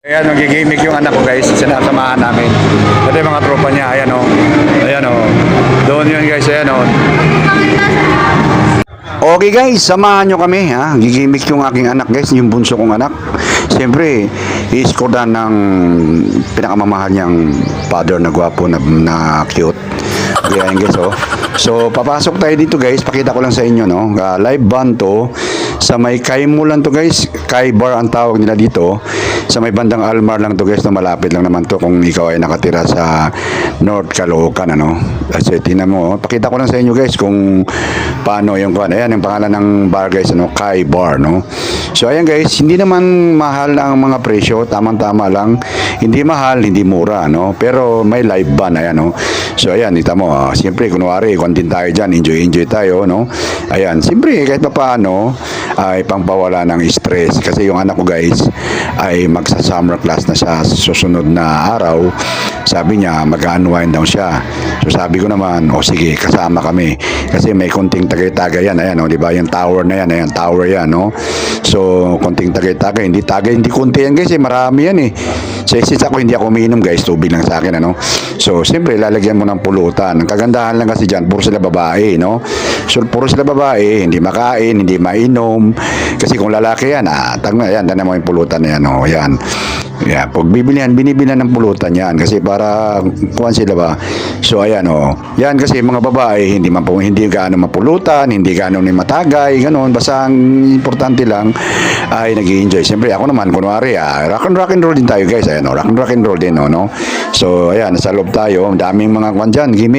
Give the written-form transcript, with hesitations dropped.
Ayan, nagigimik yung anak ko guys, sinasamahan namin. Ito yung mga tropa niya, ayan o. Ayan o. Doon yun guys, ayan o. Okay guys, samahan nyo kami ha. Gigimik yung aking anak guys, yung bunso kong anak. Siyempre, i-scordan ng pinakamamahal niyang father na gwapo na cute. Ayan guys oh. So, papasok tayo dito guys. Pakita ko lang sa inyo no. Live band to. Sa may Kaimu lang to guys. Kai Bar ang tawag nila dito. Sa may bandang Almar lang to guys. No, malapit lang naman to kung ikaw ay nakatira sa North Caloocan ano. Kasi tingnan mo. Pakita ko lang sa inyo guys kung paano yung kuan. Ayan yung pangalan ng bar guys ano. Kai Bar no. So ayan guys. Hindi naman mahal ang mga presyo. Tamang-tama lang. Hindi mahal, hindi mura no. Pero may live band ayan no. So ayan, kita mo, siyempre kunwari, kung din tayo dyan, enjoy tayo, no? Ayan, siyempre kahit pa paano, ay pangpawala ng stress. Kasi yung anak ko guys, ay magsa-summer class na siya sa susunod na araw. Sabi niya, mag-unwind daw siya. So sabi ko naman, o sige, kasama kami. Kasi may konting tagay-tagay yan, ayan, no? Diba? Yung tower na yan, ayan, tower yan, no? So, konting tagay-tagay, hindi konti yan guys, marami yan eh. Sa isis ako, hindi ako umiinom guys, tubig lang sa akin, ano? So, siyempre, lalagyan mo ng pulutan. Ang kagandahan lang kasi dyan, puro sila babae, no? So, puro sila babae, hindi makain, hindi mainom. Kasi kung lalaki yan, yan, dana mo yung pulutan na yan, no? Yan. Yeah, pag binibilihan ng pulutan yan kasi para kuhan sila ba. So ayan oh. Yan kasi mga babae hindi gaano mapulutan, hindi gaano ni matagay, ganoon. Basta ang importante lang ay nag-enjoy. Siyempre ako naman kunwari rock and roll din tayo guys. Ayan oh, rock and roll din no. So ayan, nasa loob tayo. Daming mga kuhan diyan, gimmick.